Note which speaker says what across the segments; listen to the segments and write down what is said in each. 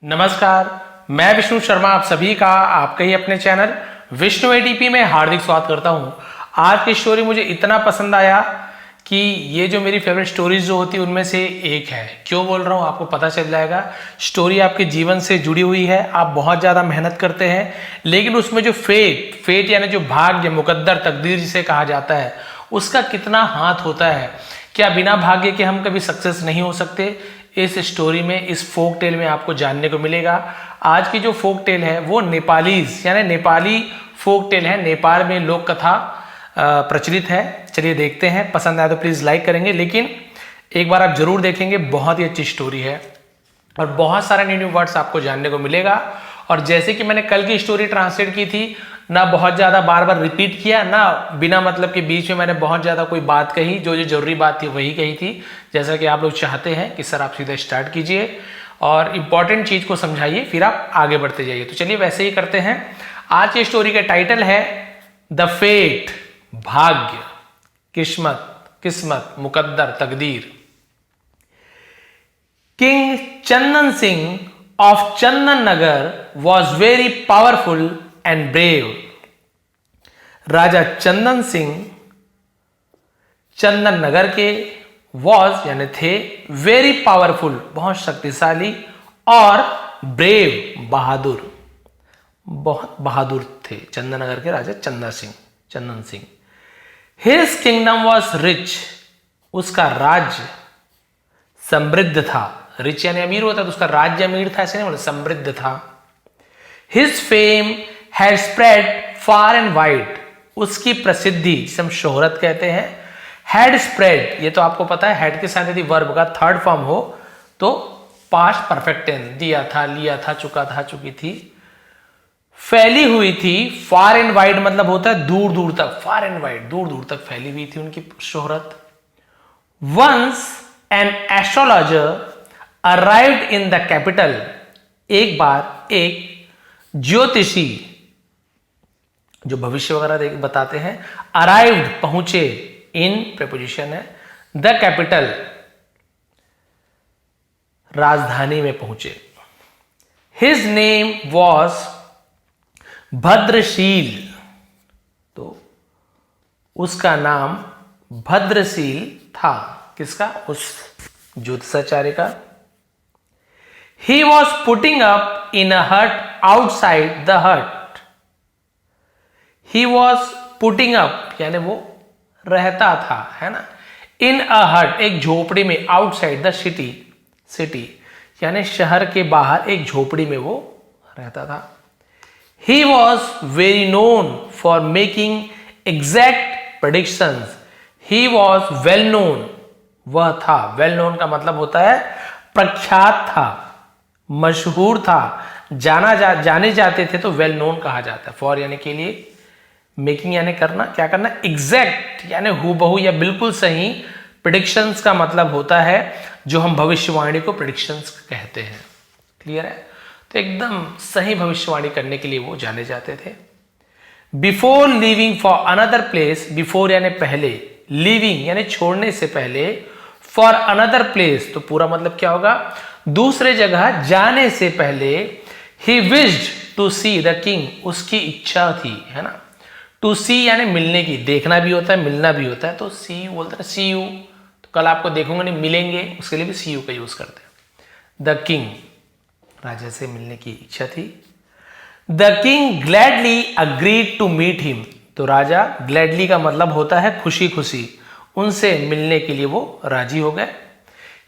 Speaker 1: नमस्कार, मैं विष्णु शर्मा आप सभी का आपके ही अपने चैनल विष्णु एडीपी में हार्दिक स्वागत करता हूं। आज की स्टोरी मुझे इतना पसंद आया कि ये जो मेरी फेवरेट स्टोरीज जो होती है उनमें से एक है। क्यों बोल रहा हूँ आपको पता चल जाएगा। स्टोरी आपके जीवन से जुड़ी हुई है, आप बहुत ज़्यादा मेहनत करते हैं लेकिन उसमें जो फेट यानी जो भाग्य, मुकद्दर, तकदीर जिसे कहा जाता है, उसका कितना हाथ होता है। क्या बिना भाग्य के हम कभी सक्सेस नहीं हो सकते? इस स्टोरी में, इस फोक टेल में आपको जानने को मिलेगा। आज की जो फोक टेल है वो नेपालीज यानी नेपाली फोक टेल है। नेपाल में लोक कथा प्रचलित है। चलिए देखते हैं, पसंद आए तो प्लीज लाइक करेंगे, लेकिन एक बार आप जरूर देखेंगे। बहुत ही अच्छी स्टोरी है और बहुत सारे न्यू न्यू वर्ड्स आपको जानने को मिलेगा। और जैसे कि मैंने कल की स्टोरी ट्रांसलेट की थी, ना बहुत ज्यादा बार बार रिपीट किया, ना बिना मतलब के बीच में मैंने बहुत ज्यादा कोई बात कही। जो जो जरूरी बात थी वही कही थी। जैसा कि आप लोग चाहते हैं कि सर आप सीधा स्टार्ट कीजिए और इंपॉर्टेंट चीज को समझाइए, फिर आप आगे बढ़ते जाइए। तो चलिए वैसे ही करते हैं। आज की स्टोरी का टाइटल है द फेट, भाग्य, किस्मत, मुकद्दर, तकदीर। King Chandan Singh of Chandan Nagar was very powerful and brave. राजा चंदन सिंह चंदन नगर के was यानी थे very powerful बहुत शक्तिशाली और brave बहादुर, बहुत बहादुर थे। चंदन नगर के राजा Chandan Singh. His kingdom was rich, उसका राज्य समृद्ध था। रिच यानी अमीर होता तो उसका राज्य अमीर था, ऐसे नहीं बोले, समृद्ध था। His fame had spread far and wide, उसकी प्रसिद्धि जिसे हम शोहरत कहते हैं, हैड स्प्रेड, ये तो आपको पता है, हैड के साथ यदि वर्ब का थर्ड फॉर्म हो तो पास्ट परफेक्ट टेंस, दिया था, लिया था, चुका था, चुकी थी, फैली हुई थी। फार एंड वाइड मतलब होता है दूर दूर तक, फार एंड वाइड दूर दूर तक फैली हुई थी उनकी शोहरत। Once an astrologer arrived in the capital, एक बार एक ज्योतिषी जो भविष्य वगैरह बताते हैं, अराइव्ड पहुंचे, इन प्रपोजिशन है, द कैपिटल राजधानी में पहुंचे। हिज नेम वॉज भद्रशील, तो उसका नाम भद्रशील था। किसका? उस ज्योतिषाचार्य का। He was putting up in a hut outside the hut. He was putting up यानी वो रहता था, है ना, in a hut एक झोपड़ी में, outside the city यानी शहर के बाहर एक झोपड़ी में वो रहता था। He was very known for making exact predictions. He was well known, वह था, well known का मतलब होता है प्रख्यात था, मशहूर था, जाने जाते थे तो वेल नोन कहा जाता है। फॉर यानी के लिए, मेकिंग यानी करना, क्या करना, एग्जैक्ट यानी हूबहू या बिल्कुल सही, प्रेडिक्शंस का मतलब होता है जो हम भविष्यवाणी को प्रेडिक्शंस कहते हैं। क्लियर है? तो एकदम सही भविष्यवाणी करने के लिए वो जाने जाते थे। Before living for another place, before यानी पहले, लिविंग यानी छोड़ने से पहले, फॉर अनदर प्लेस तो पूरा मतलब क्या होगा, दूसरे जगह जाने से पहले, he wished to see the king, उसकी इच्छा थी, है ना। टू सी यानी मिलने की, देखना भी होता है, मिलना भी होता है, तो सी यू बोलते हैं, सी यू, तो कल आपको देखूंगा नहीं, मिलेंगे, उसके लिए भी सी यू का यूज करते हैं। द किंग, राजा से मिलने की इच्छा थी। The king gladly agreed to meet him, तो राजा, ग्लैडली का मतलब होता है खुशी खुशी, उनसे मिलने के लिए वो राजी हो गए।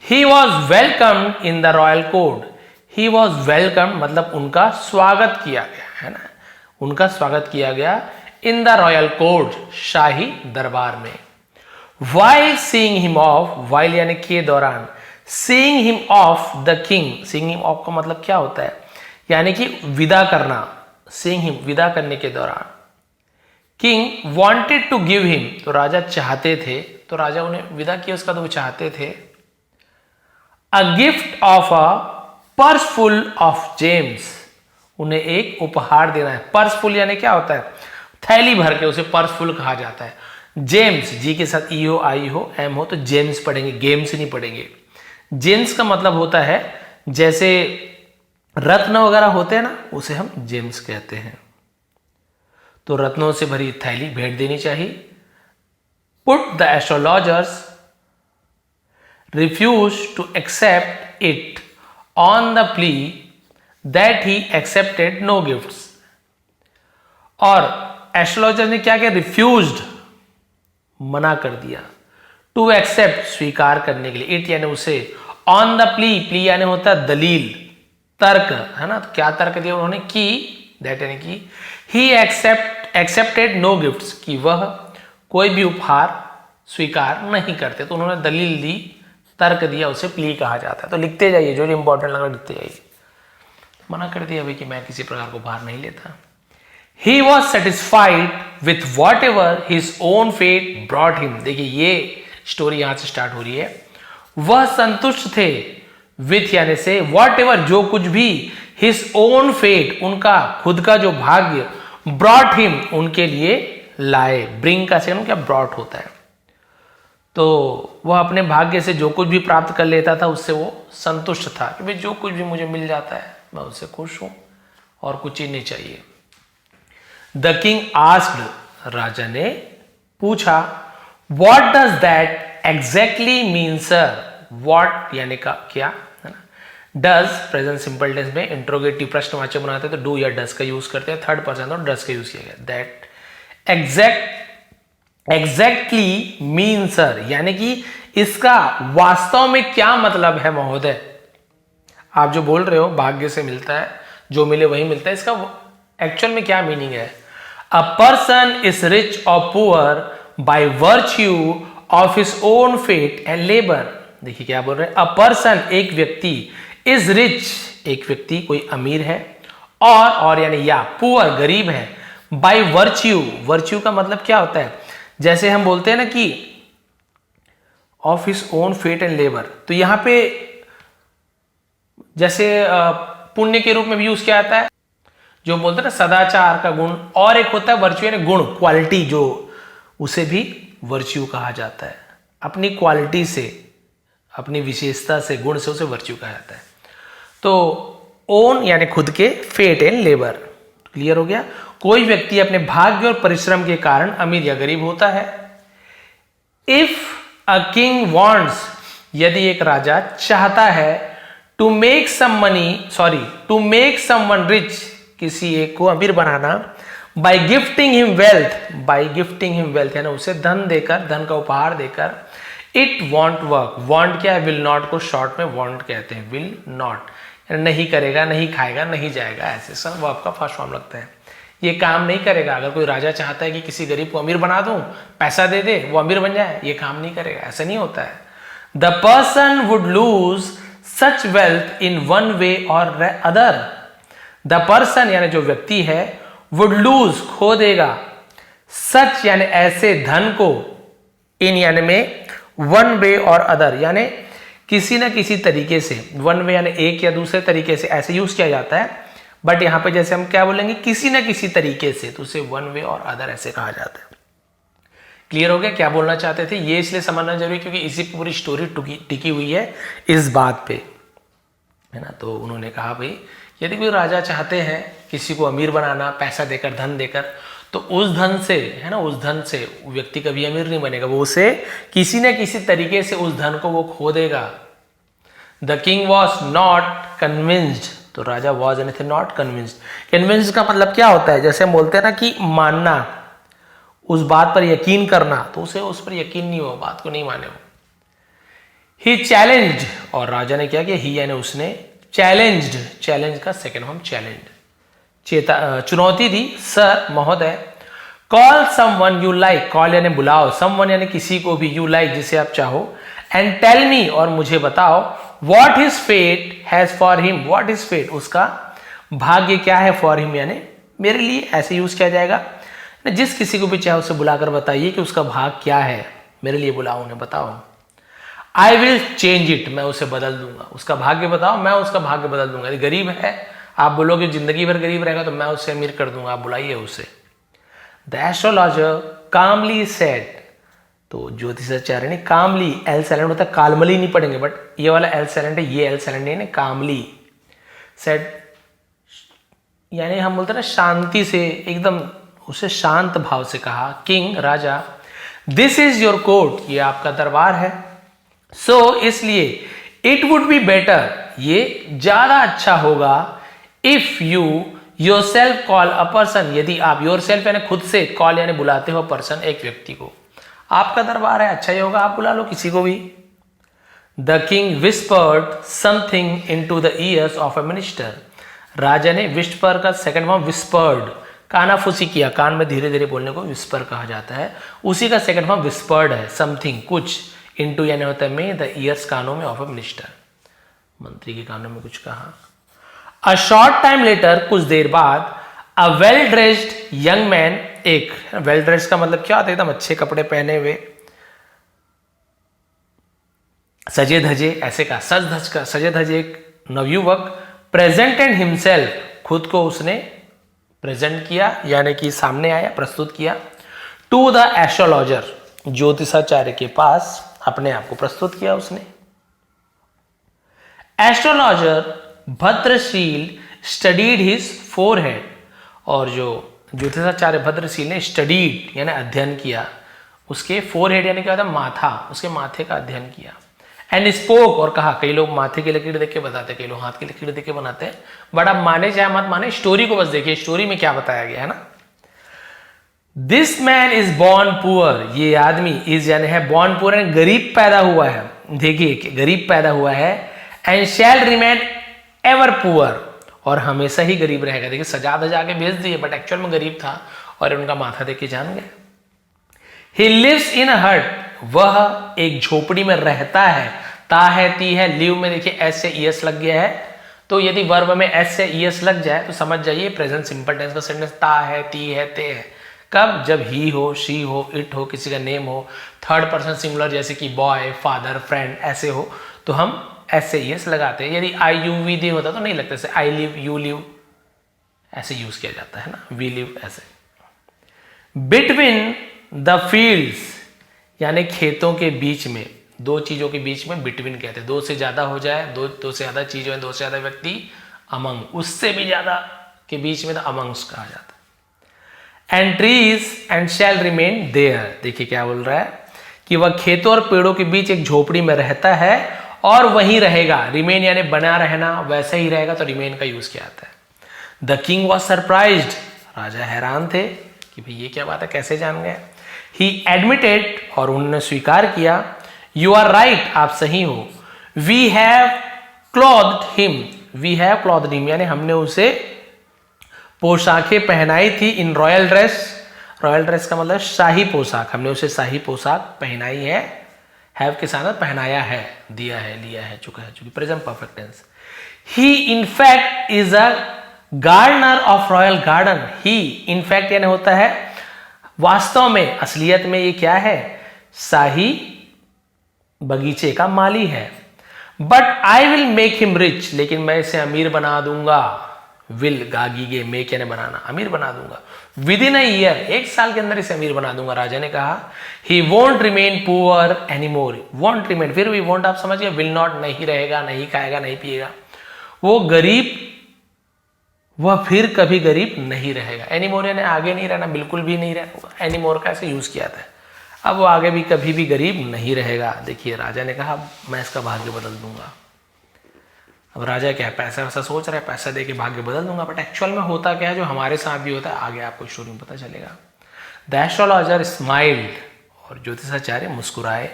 Speaker 1: He was welcomed in the royal court. He was welcomed मतलब उनका स्वागत किया गया, है ना, उनका स्वागत किया गया in the royal court, शाही दरबार में। While seeing him off, while यानी के दौरान, seeing him off the king, seeing him off का मतलब क्या होता है, यानी कि विदा करना, seeing him विदा करने के दौरान, king wanted to give him, तो राजा चाहते थे, तो राजा उन्हें विदा किया उसका, तो वो चाहते थे, A gift of a purse full of gems, उन्हें एक उपहार देना है। पर्स फुल यानी क्या होता है, थैली भर के, उसे पर्स फुल कहा जाता है। जेम्स, जी के साथ ई हो, आई हो, एम हो, तो जेम्स पढ़ेंगे, गेम्स नहीं पढ़ेंगे। जेम्स का मतलब होता है जैसे रत्न वगैरह होते हैं ना, उसे हम जेम्स कहते हैं। तो रत्नों से भरी थैली भेंट देनी चाहिए। Put the astrologers refuse to accept it on the plea that he accepted no gifts. और एस्ट्रोलॉजर ने क्या किया? रिफ्यूज्ड, मना कर दिया, टू एक्सेप्ट, स्वीकार करने के लिए, इट यानी उसे, ऑन द प्ली, प्ली यानी होता है दलील, तर्क, है ना। तो क्या तर्क दिया उन्होंने? कि दैट यानी कि ही एक्सेप्टेड नो गिफ्ट्स, कि वह कोई भी उपहार स्वीकार नहीं करते। तो उन्होंने दलील दी, तर्क दिया, उसे प्ली कहा जाता है। तो लिखते जाइए, जो इंपॉर्टेंट लगा लिखते जाइए। मना कर दिया भाई कि मैं किसी प्रकार को उपहार नहीं लेता। He was satisfied with whatever his own fate brought him। देखिए ये स्टोरी यहां से स्टार्ट हो रही है। वह संतुष्ट थे, विथ यानी से, whatever जो कुछ भी, his own fate उनका खुद का जो भाग्य, brought him उनके लिए लाए। bring का से क्या brought होता है। तो वह अपने भाग्य से जो कुछ भी प्राप्त कर लेता था उससे वो संतुष्ट था कि भाई जो कुछ भी मुझे मिल जाता है मैं उससे खुश हूं और कुछ ही नहीं चाहिए। द किंग आस्क्ड, राजा ने पूछा, what does that exactly mean sir. What यानी का क्या, है ना। डज प्रेजेंट सिंपल टेंस में इंट्रोगेटिव प्रश्नवाचक बनाते हैं तो डू या डज का यूज करते हैं। थर्ड पर्सन तो डज का यूज किया गया। दैट एग्जैक्टली मीन सर, यानी कि इसका वास्तव में क्या मतलब है महोदय। आप जो बोल रहे हो भाग्य से मिलता है, जो मिले वही मिलता है, इसका एक्चुअल में क्या मीनिंग है। अ पर्सन इज रिच और poor by virtue of his own fate and labour. देखिए क्या बोल रहे हैं। अ पर्सन, एक व्यक्ति, इज रिच, एक व्यक्ति कोई अमीर है, और यानी या पुअर गरीब है, बाय वर्च्यू, वर्च्यू का मतलब क्या होता है, जैसे हम बोलते हैं ना कि of his own fate and labour, तो यहां पे जैसे पुण्य के रूप में भी यूज किया जाता है, जो बोलते हैं ना सदाचार का गुण, और एक होता है वर्च्यू यानी गुण, क्वालिटी, जो उसे भी वर्च्यू कहा जाता है। अपनी क्वालिटी से, अपनी विशेषता से, गुण से उसे वर्च्यू कहा जाता है। तो ओन यानी खुद के, फेट एंड लेबर, क्लियर हो गया। कोई व्यक्ति अपने भाग्य और परिश्रम के कारण अमीर या गरीब होता है। इफ अ किंग वांट्स, यदि एक राजा चाहता है, टू मेक समवन रिच, किसी एक को अमीर बनाना, बाय गिफ्टिंग हिम वेल्थ, यानी उसे धन देकर, धन का उपहार देकर, इट वॉन्ट वर्क, वॉन्ट क्या है, विल नॉट को शॉर्ट में वॉन्ट कहते हैं, विल नॉट नहीं करेगा, नहीं खाएगा, नहीं जाएगा, ऐसे सब वर्ब का फर्स्ट फॉर्म लगता है। ये काम नहीं करेगा। अगर कोई राजा चाहता है कि किसी गरीब को अमीर बना दूं, पैसा दे दे, वो अमीर बन जाए, ये काम नहीं करेगा, ऐसा नहीं होता है। The person would lose such wealth in one way और अदर। द पर्सन यानी जो व्यक्ति है, वुड लूज खो देगा, सच यानी ऐसे धन को, इन यानी में, वन वे और अदर यानी किसी ना किसी तरीके से, वन वे यानी एक या दूसरे तरीके से, ऐसे यूज किया जाता है। बट यहां पे जैसे हम क्या बोलेंगे, किसी ना किसी तरीके से, तो उसे वन वे और अदर ऐसे कहा जाता है। क्लियर हो गया क्या बोलना चाहते थे। ये इसलिए समझना जरूरी क्योंकि इसी पूरी स्टोरी टिकी हुई है इस बात पे, है ना। तो उन्होंने कहा भाई यदि कोई राजा चाहते हैं किसी को अमीर बनाना, पैसा देकर, धन देकर, तो उस धन से, है ना, उस धन से व्यक्ति कभी अमीर नहीं बनेगा, वो उसे किसी न किसी तरीके से उस धन को वो खो देगा। The king was not convinced, तो राजा वॉज यानी थे नॉट कन्विंस्ड। कन्विंस्ड का मतलब क्या होता है, जैसे हम बोलते हैं ना कि मानना, उस बात पर यकीन करना, तो उसे उस पर यकीन नहीं हुआ, बात को नहीं माने वो। ही चैलेंज्ड, और राजा ने क्या किया, ही यानी उसने, चैलेंज्ड, चैलेंज का सेकेंड फॉर्म चैलेंज, चुनौती दी, सर महोदय, call someone you like, call यानी बुलाओ, समवन यानी किसी को भी, यू लाइक जिसे आप चाहो, एंड टेल मी और मुझे बताओ, what his fate has for him, what is fate उसका भाग्य क्या है, फॉर हिम यानी मेरे लिए, ऐसे यूज किया जाएगा। जिस किसी को भी चाहे उसे बुलाकर बताइए कि उसका भाग क्या है, मेरे लिए बुलाओ, उन्हें बताओ। आई विल चेंज इट, मैं उसे बदल दूंगा, उसका भाग्य बताओ, मैं उसका भाग्य बदल दूंगा। यदि गरीब है, आप बोलोगे जिंदगी भर गरीब रहेगा, तो मैं उससे अमीर कर दूंगा, आप बुलाइए उसे। द एस्ट्रोलॉजर कामली सेड, तो ज्योतिषाचार्य ने, कामली एल साइलेंट होता है, कालमली नहीं पढ़ेंगे, बट ये वाला एल साइलेंट है, ये एल साइलेंट है, कामली सेड यानी हम बोलते हैं ना शांति से, एकदम उसे शांत भाव से कहा, king Raja, this is your court, ये आपका दरबार है, सो इसलिए इट वुड बी बेटर, ये ज्यादा अच्छा होगा, if you your self call a person, यदि आप योर सेल्फ यानी खुद से, कॉल यानी बुलाते हो पर्सन, एक व्यक्ति को, आपका दरबार है, अच्छा ही होगा आप बुला लो किसी को भी। The king whispered something into the ears of a minister, राजा ने विस्पर का सेकंड फॉर्म विस्पर्ड, कानाफूसी किया, कान में धीरे धीरे बोलने को विस्पर कहा जाता है, उसी का सेकंड फॉर्म विस्पर्ड है, समथिंग कुछ, इनटू यानी होता है में, द ईयर्स कानों में, ऑफ अ मिनिस्टर, मंत्री के कानों में कुछ कहा। अ शॉर्ट टाइम लेटर, कुछ देर बाद, a well dressed young man, एक वेल ड्रेस्ड का मतलब क्या होता है, एकदम अच्छे कपड़े पहने हुए, सजे धजे, ऐसे का सज धज का, सजे धजे एक नवयुवक, प्रेजेंटेड हिमसेल्फ, खुद को उसने प्रेजेंट किया यानी कि सामने आया, प्रस्तुत किया, टू द एस्ट्रोलॉजर, ज्योतिषाचार्य के पास अपने आप को प्रस्तुत किया उसने। Astrologer Bhadrasheel studied his forehead, और जो ज्योतिषाचार्य भद्रशील ने स्टडीड यानी अध्ययन किया, उसके फोरहेड यानी क्या होता है, माथा, उसके माथे का अध्ययन किया। एंड स्पोक, और कहा, कई लोग माथे की लकीर देख के बताते, कई लोग हाथ की लकीर देख के बनाते हैं, बट आप माने चाहे मत माने, स्टोरी को बस देखिए, स्टोरी में क्या बताया गया है ना। This man is born poor, ये आदमी इज यानी है बॉर्न पुअर, गरीब पैदा हुआ है, देखिए गरीब पैदा हुआ है, and shall remain ever poor, और हमेशा ही गरीब रहेगा। देखिए सजा धजा के भेज दिए, बट एक्चुअल में गरीब था, और उनका माथा देख के जान गए। ही लिव्स इन अ हट, वह एक झोपड़ी में रहता है, ता है ती है, लिव में देखिए एस से ईएस लग गया है, तो यदि वर्ब में एस से ईएस लग जाए तो समझ जाइए प्रेजेंट सिंपल टेंस का सेंटेंस, ता है ती है ते है। कब, जब ही हो, शी हो, इट हो, किसी का नेम हो, थर्ड पर्सन सिंगुलर जैसे कि बॉय, फादर, फ्रेंड ऐसे हो, तो हम एस से ईएस लगाते हैं। यदि आई यू वी दे होता तो नहीं लगता, जैसे आई लिव, यू लिव, ऐसे यूज किया जाता है ना, वी लिव ऐसे। बिटवीन द फील्ड्स यानी खेतों के बीच में, दो चीजों के बीच में बिटवीन कहते हैं, दो से ज्यादा हो जाए, दो से ज्यादा चीज हो, दो से ज्यादा व्यक्ति, अमंग, उससे भी ज्यादा के बीच में तो अमंग्स कहा जाता है। And trees and shall remain there, देखिए क्या बोल रहा है कि वह खेतों और पेड़ों के बीच एक झोपड़ी में रहता है और वहीं रहेगा, रिमेन यानी बना रहना, वैसे ही रहेगा, तो रिमेन का यूज किया जाता है। द किंग वॉज सरप्राइज्ड, राजा हैरान थे कि भाई ये क्या बात है, कैसे जान गए। ही एडमिटेड, और उन्होंने स्वीकार किया, यू आर राइट, आप सही हो, we have clothed him, we have clothed him यानी हमने उसे पोशाकें पहनाई थी, in royal dress, royal dress का मतलब शाही पोशाक, हमने उसे शाही पोशाक पहनाई है, हैव के साथ पहनाया है, दिया है, लिया है, चुका है, चूंकि present perfect tense. He in fact is a gardener of royal garden, he in fact यानी होता है वास्तव में, असलियत में ये क्या है, शाही बगीचे का माली है। But I will make him rich, लेकिन मैं इसे अमीर बना दूंगा, विल गागीगे, मेक यानी बनाना, अमीर बना दूंगा, विद इन अ ईयर, एक साल के अंदर इसे अमीर बना दूंगा, राजा ने कहा। He won't remain poor anymore, won't remain, फिर भी वोंट आप समझिए, विल नॉट, नहीं रहेगा, नहीं खाएगा, नहीं पिएगा, वो गरीब, वह फिर कभी गरीब नहीं रहेगा। एनीमोर यानी आगे नहीं रहना, बिल्कुल भी नहीं रहना, एनीमोर का ऐसे यूज किया था, अब वो आगे भी कभी भी गरीब नहीं रहेगा। देखिए राजा ने कहा मैं इसका भाग्य बदल दूंगा। अब राजा क्या है, पैसा वैसा सोच रहा है, पैसा दे के भाग्य बदल दूंगा, बट एक्चुअल में होता क्या है, जो हमारे साथ भी होता है, आगे आपको स्टोरी में पता चलेगा। द एस्ट्रोलॉजर स्माइल्ड, और ज्योतिषाचार्य मुस्कुराए।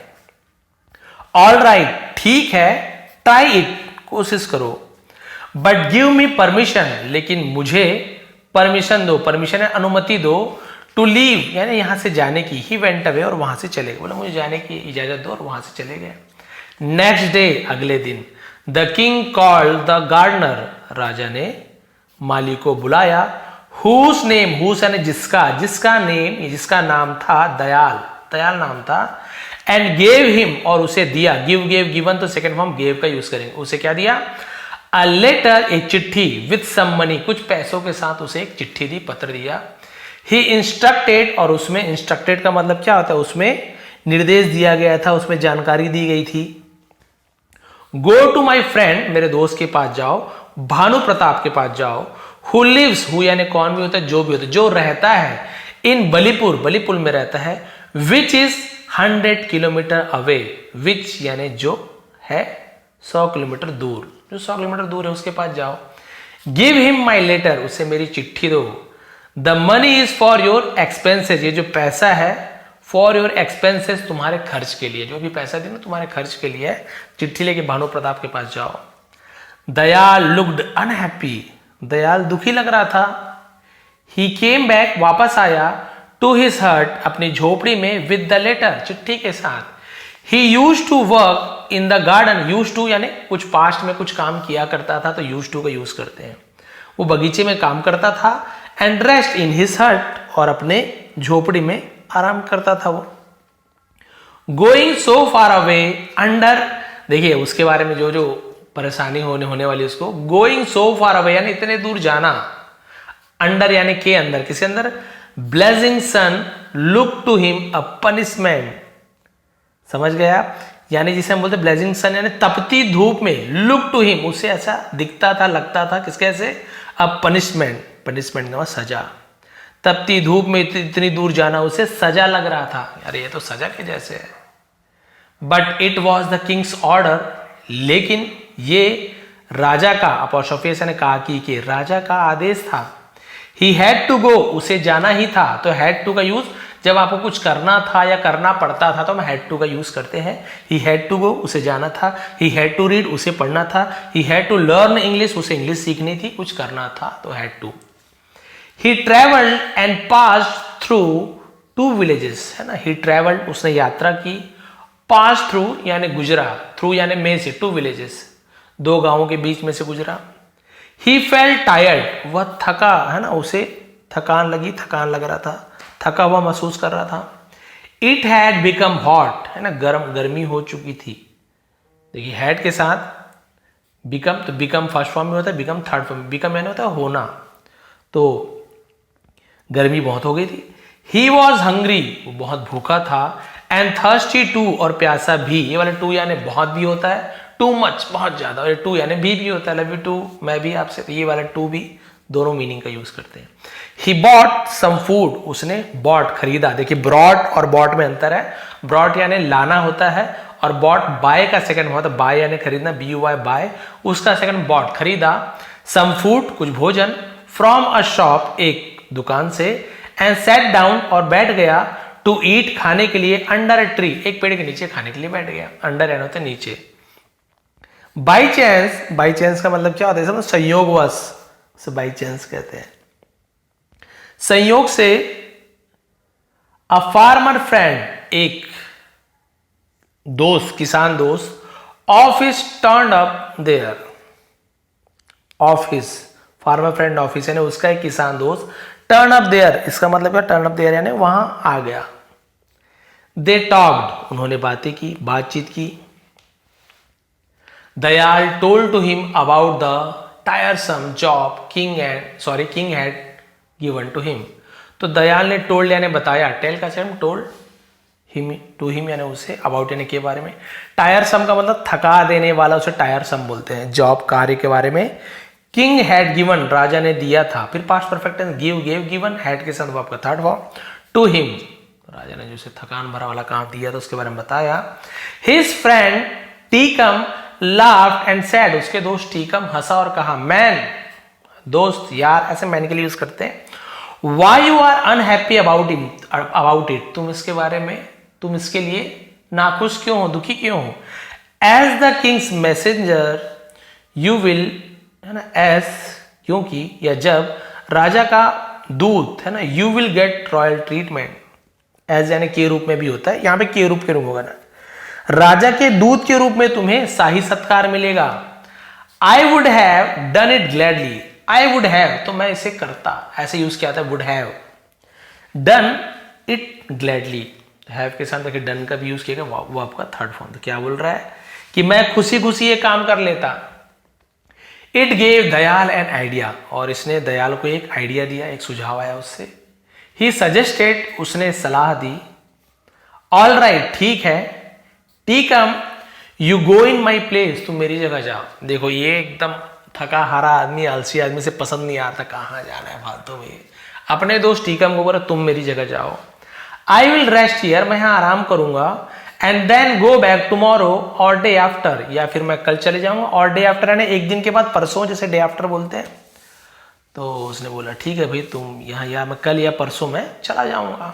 Speaker 1: ऑल राइट, ठीक है, ट्राई इट, कोशिश करो, बट गिव मी परमिशन, लेकिन मुझे परमिशन दो, परमिशन है अनुमति दो, टू लीव यानी यहां से जाने की। ही वेंट अवे, और वहां से चले गए, बोला मुझे जाने की इजाजत दो, और वहां से चले गए। नेक्स्ट डे, अगले दिन, the king called the gardener, राजा ने माली को बुलाया। हुज नेम, हुज यानी जिसका, जिसका नेम, जिसका नाम था दयाल, दयाल नाम था। एंड गेव हिम, और उसे दिया, गिव गेव गिवन, तो सेकंड फॉर्म गेव का यूज करेंगे, उसे क्या दिया, अ लेटर, एक चिट्ठी, विथ सम मनी, कुछ पैसों के साथ उसे एक चिट्ठी दी, पत्र दिया। ही इंस्ट्रक्टेड, और उसमें इंस्ट्रक्टेड का मतलब क्या होता है, उसमें निर्देश दिया गया था, उसमें जानकारी दी गई थी। गो टू माई फ्रेंड, मेरे दोस्त के पास जाओ, भानु प्रताप के पास जाओ, हु लिव्स, हु यानी कौन भी होता है, जो भी होता है, जो रहता है इन बलीपुर, बलीपुर में रहता है, विच इज 100 किलोमीटर अवे, विच यानी जो है 100 किलोमीटर दूर, जो 100 किलोमीटर दूर है उसके पास जाओ। गिव हिम माई लेटर, उसे मेरी चिट्ठी दो। The money is for your expenses, ये जो पैसा है फॉर योर एक्सपेंसेस, तुम्हारे खर्च के लिए, जो भी पैसा दी ना तुम्हारे खर्च के लिए है, चिट्ठी लेके भानु प्रताप के पास जाओ। दयाल लुक्ड अनहैप्पी, दयाल दुखी लग रहा था। ही केम बैक, वापस आया, टू हिज हर्ट, अपनी झोपड़ी में, विद द लेटर, चिट्ठी के साथ। He used to work in the garden, used to यानी कुछ पास्ट में कुछ काम किया करता था तो यूज टू का यूज करते हैं, वो बगीचे में काम करता था। And rest in his hut, और अपने झोपड़ी में आराम करता था वो। Going so far away under, देखिए उसके बारे में जो जो परेशानी होने वाली उसको, गोइंग सो फार अवे यानी इतने दूर जाना, अंडर यानी के अंदर, किसके अंदर, blazing sun look to him a punishment, समझ गया, यानी जिसे हम बोलते ब्लेजिंग सन यानी तपती धूप में, लुक टू हिम उसे ऐसा दिखता था, लगता था, किसके ऐसे, अ पनिशमेंट, पनिशमेंट का सजा, तपती धूप में इतनी दूर जाना उसे सजा लग रहा था, अरे ये तो सजा के जैसे है। But it was the Kings order, लेकिन ये राजा का, अपॉस्ट्रोफी ने कहा कि राजा का आदेश था। ही हैड टू गो, उसे जाना ही था, तो हैड टू का यूज जब आपको कुछ करना था या करना पड़ता था तो हम हैड टू का यूज करते हैं। ही हैड टू गो, उसे जाना था। ही हैड टू रीड, उसे पढ़ना था। He had to learn English, उसे इंग्लिश सीखनी थी, कुछ करना था, तो had to. He travelled and passed through 2 villages, है ना, ही ट्रेवल्ड उसने यात्रा की, पास थ्रू यानी गुजरा, थ्रू यानी में से, 2 विलेजेस 2 गांवों के बीच में से गुजरा। ही फेल्ट टायर्ड, वह थका, है ना, उसे थकान लगी, थकान लग रहा था, थका हुआ महसूस कर रहा था। इट हैड बिकम हॉट, है ना, गर्मी हो चुकी थी। देखिए हैड के साथ बिकम, तो बिकम फर्स्ट फॉर्म में होता है, बिकम थर्ड फॉर्म में, बिकम यानी होता है होना, तो गर्मी बहुत हो गई थी। ही वॉज हंग्री, वो बहुत भूखा था। एंड थर्स्टी टू, और प्यासा भी, ये वाला टू यानी बहुत भी होता है, टू मच बहुत ज्यादा, और टू यानी भी होता है, लव यू टू, मैं भी आपसे, तो ये वाला टू भी दोनों मीनिंग का यूज करते हैं। ही बॉट सम फूड, उसने बॉट खरीदा, देखिए ब्रॉट और बॉट में अंतर है, ब्रॉट यानी लाना होता है और बॉट बाय का सेकंड होता है, बाय यानी खरीदना, BUY बाय, उसका सेकंड बॉट, खरीदा। सम फूड, कुछ भोजन, फ्रॉम अ शॉप, एक दुकान से, एंड सेट डाउन, और बैठ गया, टू ईट, खाने के लिए, अंडर अ ट्री, एक पेड़ के नीचे खाने के लिए बैठ गया, अंडर यानी होता है नीचे। बाई चांस, बाई चांस का मतलब क्या होता है, संयोगवश, से बाई चांस कहते हैं, संयोग से। अ फार्मर फ्रेंड, एक दोस्त, किसान दोस्त, of his turn up there, of his, farmer friend of his यानी उसका एक किसान दोस्त, टर्न अप देयर, इसका मतलब क्या, टर्न अप देयर यानी वहां आ गया। दे टॉक्ड, उन्होंने बातें की, बातचीत की। Dayal told to him about the tiresome job king had given to him, तो दयाल ने टोल्ड यानी बताया, टेल का same, told him to him यानी उसे, अबाउट यानी के बारे में, टायरसम का मतलब थका देने वाला, उसे टायरसम बोलते हैं, जॉब कार्य के बारे में। किंग हैड गिवन, राजा ने दिया था, फिर past perfect tense, give gave given, had के साथ वर्ब का थर्ड फॉर्म, टू हिम, राजा ने जो उसे थकान भरा वाला काम दिया था उसके बारे में बताया। His friend Tikam laughed and said, उसके दोस्त टीकम हंसा और कहा, मैन, दोस्त, यार, ऐसे मैन के लिए यूज करते हैं। Why you are unhappy about it, तुम इसके बारे में, तुम इसके लिए नाखुश क्यों हो, दुखी क्यों हो। As the king's messenger you will, है ना, as क्योंकि या जब राजा का दूत, है ना, you will get royal treatment, as यानी के रूप में भी होता है, यहां पे के रूप होगा ना, राजा के दूत के रूप में तुम्हें शाही सत्कार मिलेगा। I would have done it gladly, I would have, तो मैं इसे करता, ऐसे यूज किया था, would have done it gladly, have के साथ देखिए डन का भी यूज किया, वो आपका थर्ड फॉर्म, तो क्या बोल रहा है कि मैं खुशी खुशी ये काम कर लेता। It gave Dayal an idea, और इसने दयाल को एक आइडिया दिया, एक सुझाव आया उससे। ही सजेस्टेड, उसने सलाह दी। ऑल राइट, ठीक है। Tikam, you go in my place, तुम मेरी जगह जाओ। देखो ये एकदम थका हारा आदमी, आलसी आदमी से पसंद नहीं आता, कहाँ जाना है फालतू में। अपने दोस्त टीकम को बोला तुम मेरी जगह जाओ, आई विल रेस्ट हियर, मैं यहाँ आराम करूंगा, and then go back tomorrow और डे आफ्टर, या फिर मैं कल चले जाऊंगा, और डे आफ्टर यानी एक दिन के बाद, परसों जैसे डे आफ्टर बोलते हैं। तो उसने बोला ठीक है भाई तुम यहाँ, या मैं कल या परसों में चला जाऊंगा।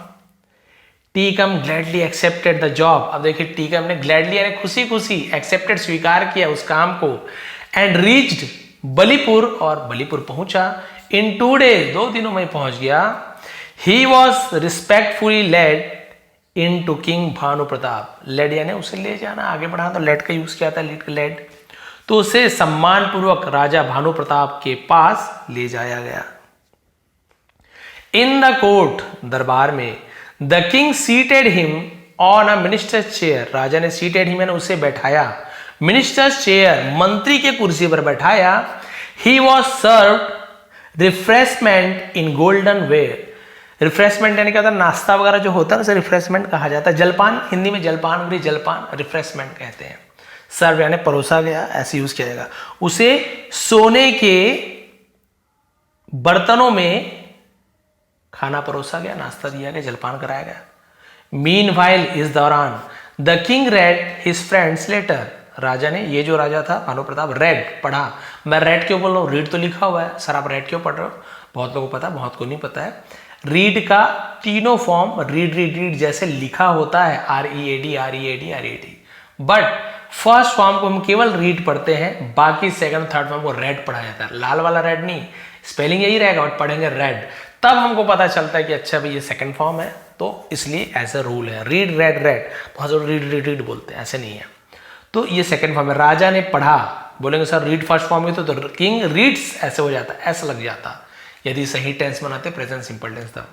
Speaker 1: Tikam gladly accepted the job. अब देखिए टीकम ने ग्लैडली यानी खुशी खुशी एक्सेप्टेड स्वीकार किया उस काम को, एंड रीच्ड बलीपुर, और बलीपुर पहुंचा, इन 2 days 2 दिनों में पहुंच गया। He was respectfully led in to king Bhanu Pratap. Led यानी उसे ले जाना, आगे बढ़ाना, तो लेड का यूज किया था, लेड। तो उसे सम्मान पूर्वक राजा भानु प्रताप के पास ले जाया गया। इन द कोर्ट, दरबार में, the king seated him on a minister chair. राजा ने सीटेड हिम यानी उसे बैठाया, मिनिस्टर चेयर मंत्री के कुर्सी पर बैठाया। He was served refreshment in golden ware. Refreshment यानी क्या होता है, नाश्ता वगैरह जो होता है उसे रिफ्रेशमेंट कहा जाता है। जलपान, हिंदी में जलपान, जलपान रिफ्रेशमेंट कहते हैं। सर्व यानी परोसा गया, ऐसे यूज किया जाएगा। उसे सोने के बर्तनों में खाना परोसा गया, नाश्ता दिया गया, जलपान कराया गया। मीनवाइल, इस दौरान, the king read his friend's letter. राजा ने, ये जो राजा था भानु प्रताप, रेड पढ़ा। मैं रेड क्यों बोल रहा हूँ, रीड तो लिखा हुआ है, सर आप रेड क्यों पढ़ रहे हो? बहुत लोगों को पता है, बहुत को नहीं पता है। रीड का तीनों फॉर्म रीड रीड रीड जैसे लिखा होता है, READ READ READ, but first form को हम केवल रीड पढ़ते हैं, बाकी सेकंड थर्ड फॉर्म को रेड पढ़ा जाता है। लाल वाला रेड नहीं, स्पेलिंग यही रहेगा बट पढ़ेंगे रेड, तब हमको पता चलता है कि अच्छा भाई ये सेकंड फॉर्म है, तो इसलिए ऐसा रूल है। रीड रेड रेड, बहुत सारे रीड रीड रीड बोलते हैं, ऐसे नहीं है। तो ये सेकंड फॉर्म है। राजा ने पढ़ा, बोलेंगे सर रीड फर्स्ट फॉर्म में तो किंग रीड्स ऐसे हो जाता, ऐसा लग जाता यदि सही टेंस बनाते, प्रेजेंट सिंपल टेंस था।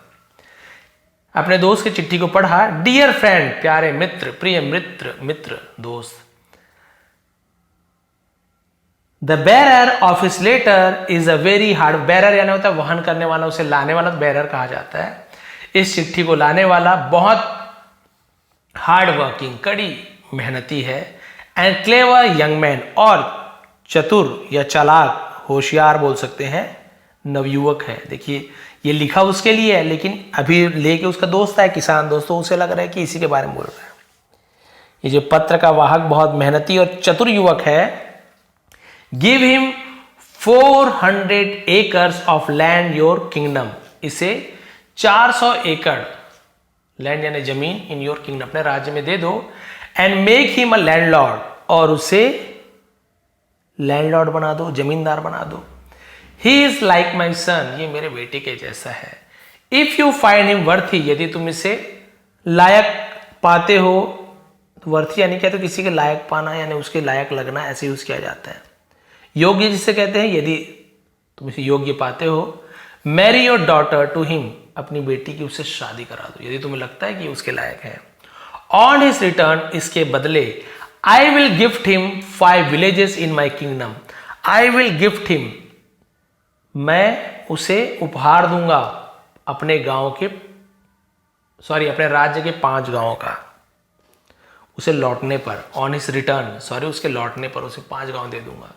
Speaker 1: अपने दोस्त की चिट्ठी को पढ़ा। डियर फ्रेंड, प्यारे मित्र, प्रिय मित्र दोस्त। The bearer of his letter is a very hard. Bearer यानी होता है वहन करने वाला, उसे लाने वाला, तो बेरर कहा जाता है। इस चिट्ठी को लाने वाला बहुत हार्ड वर्किंग, कड़ी मेहनती है, एंड क्लेवर यंग मैन, और चतुर या चालाक, होशियार बोल सकते हैं, नवयुवक है। देखिए ये लिखा उसके लिए है, लेकिन अभी लेके उसका दोस्त है, किसान दोस्त, तो उसे लग रहा है कि इसी के बारे में बोल रहा है। ये जो पत्र का वाहक बहुत मेहनती और चतुर युवक है। Give him 400 acres of land your kingdom. इसे 400 एकड़ लैंड यानी जमीन इन योर किंगडम, अपने राज्य में दे दो। And make him a landlord, और उसे लैंडलॉर्ड बना दो, जमींदार बना दो। ही इज लाइक माई सन, ये मेरे बेटे के जैसा है। If you find him worthy, यदि तुम इसे लायक पाते हो, तो वर्थी यानी क्या, तो किसी के लायक पाना यानी उसके लायक लगना, ऐसे यूज किया जाता है। योग्य जिसे कहते हैं, यदि तुम इसे योग्य पाते हो। Marry your daughter to him, अपनी बेटी की उससे शादी करा दो, यदि तुम्हें लगता है कि उसके लायक है। ऑन हिज रिटर्न, इसके बदले, I will gift him 5 villages in my kingdom. I will gift him, मैं उसे उपहार दूंगा अपने गांव के, अपने राज्य के 5 गांवों का, उसे लौटने पर। ऑन हिज रिटर्न, उसके लौटने पर उसे 5 गांव दे दूंगा।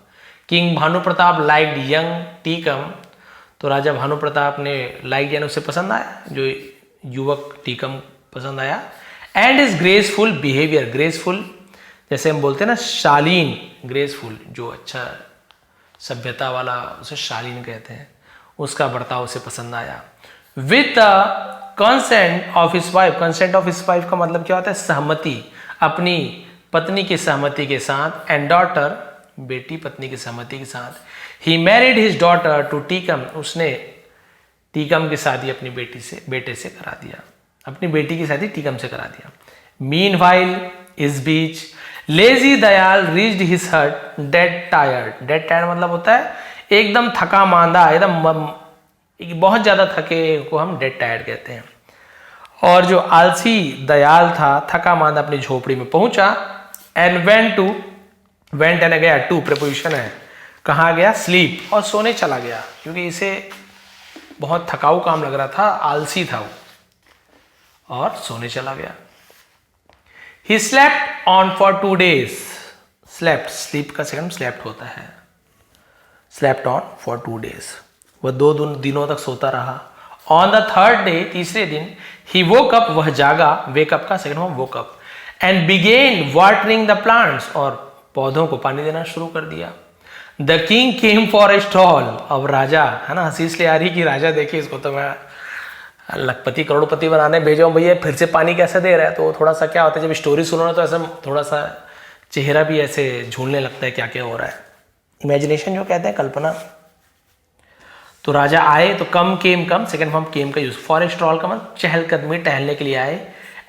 Speaker 1: King Bhanu Pratap liked young Tikam, तो राजा भानु प्रताप ने लाइक यानी उसे पसंद आया, जो युवक टीकम पसंद आया। And is graceful behaviour, graceful जैसे हम बोलते हैं ना, शालीन, ग्रेसफुल जो अच्छा सभ्यता वाला, उसे शालीन कहते हैं, उसका बर्ताव उसे पसंद आया। With consent of his wife, consent of his wife का मतलब क्या होता है, सहमति, अपनी पत्नी की सहमति के साथ। एंड डॉटर, बेटी पत्नी की सहमति के साथ। He married his daughter to Tikam, उसने टीकम की शादी अपनी बेटे से करा दिया, अपनी बेटी की शादी टीकम से करा दिया। मीनवाइल, इस बीच, लेजी दयाल रीच्ड हिज हट डेड टायर्ड। डेड टायर्ड मतलब होता है एकदम थका मांदा, एकदम बहुत ज्यादा थके को हम डेड टायर्ड कहते हैं। और जो आलसी दयाल था, थका मांदा, अपनी झोपड़ी में पहुंचा। एंड वेंट यानी गया, टू प्रीपोजिशन है, कहाँ गया, स्लीप, और सोने चला गया, क्योंकि इसे बहुत थकाऊ काम लग रहा था, आलसी था वो, और सोने चला गया। He slept on for 2 days. Slept, sleep का सेकंड slept होता है। स्लेप्ट ऑन फॉर 2 days, वह 2 दिनों तक सोता रहा. ऑन द 3rd day, तीसरे दिन, ही वोक अप, वह जागा, वेकअप का second form woke up, and began watering the plants, और पौधों को पानी देना शुरू कर दिया. The king came for a stroll, अब राजा, है ना, हंसी इसलिए आ रही कि राजा देखिए इसको तो मैं लखपति करोड़पति बनाने भेजा हूँ भैया, फिर से पानी कैसे दे रहा है. तो थोड़ा सा क्या होता है जब स्टोरी सुनो ना, तो ऐसा थोड़ा सा चेहरा भी ऐसे झूलने लगता है क्या क्या हो रहा है. इमेजिनेशन जो कहते हैं, कल्पना. तो राजा आए, तो कम केम, कम सेकंड फॉर्म केम का यूज. फॉर ए स्ट्रॉल का मतलब चहलकदमी, टहलने के लिए आए.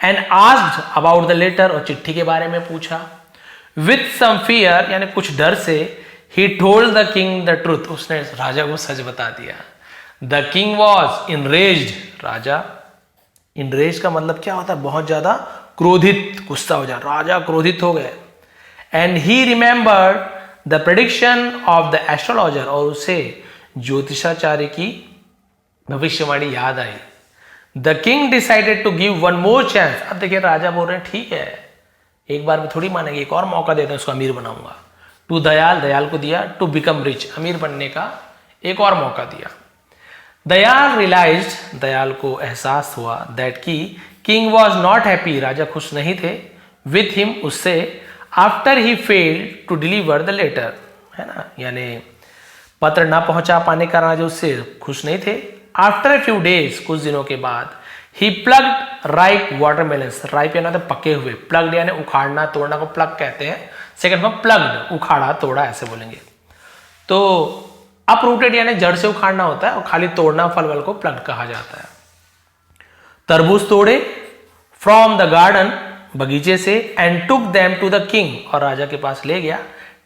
Speaker 1: And asked about the letter, और चिट्ठी के बारे में पूछा. विथ सम फियर, यानी कुछ डर से. He told the king the truth, उसने राजा को सच बता दिया. द किंग वॉज इनरेज्ड, राजा, इनरेज का मतलब क्या होता है, बहुत ज्यादा क्रोधित, गुस्सा हो जाए, राजा क्रोधित हो गए. And he remembered the prediction of the astrologer, और उसे ज्योतिषाचार्य की भविष्यवाणी याद आई. The king decided to give one more chance, अब देखिए राजा बोल रहे हैं ठीक है, एक बार में थोड़ी मानेंगे, एक और मौका देते हैं, उसको अमीर बनाऊंगा. टू दयाल, दयाल को दिया. टू बिकम रिच, अमीर बनने का एक और मौका दिया. दयाल रियलाइज्ड, दयाल को एहसास हुआ, दैट की किंग वॉज नॉट हैप्पी, राजा खुश नहीं थे. विथ हिम, उससे. After he failed to deliver the letter, है ना, यानी पत्र ना पहुंचा पाने का राजा उससे खुश नहीं थे. आफ्टर ए फ्यू डेज, कुछ दिनों के बाद. ही प्लग्ड राइप वाटरमेलन्स, राइप यानी पके हुए, प्लग्ड यानी उखाड़ना तोड़ना को प्लग कहते हैं. सेकंड फॉर्म प्लग्ड, उखाड़ा तोड़ा ऐसे बोलेंगे. तो अपरूटेड यानी जड़ से उखाड़ना होता है, और खाली तोड़ना फल वल को प्लग्ड कहा जाता है. तरबूज तोड़े फ्रॉम द गार्डन, बगीचे से. And took them to the king, और राजा के पास ले गया.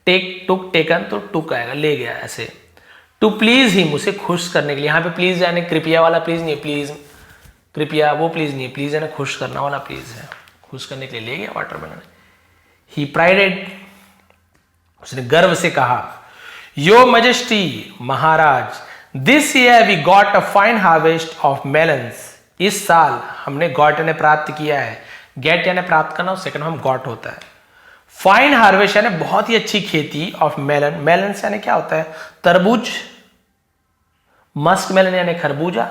Speaker 1: टेक, टुक, टेकन, तो टुक आएगा, ले गया ऐसे. टू प्लीज हिम, उसे खुश करने के लिए. यहाँ पे प्लीज यानी कृपया वाला प्लीज नहीं है, प्लीज कृपया वो प्लीज नहीं है, प्लीज यानी खुश करना वाला प्लीज है. खुश करने के लिए ले गया वाटरमेलन. ही प्राइडेड, उसने गर्व से कहा. योर मैजेस्टी, महाराज, this year we got a fine harvest of melons, इस साल हमने गॉट यानी प्राप्त किया है. गेट यानी प्राप्त करना, सेकंड हम गॉट होता है. फाइन हार्वेस्ट यानी बहुत ही अच्छी खेती. ऑफ मेलन, मेलन्स यानी क्या होता है, तरबूज. मस्क मेलन यानी खरबूजा.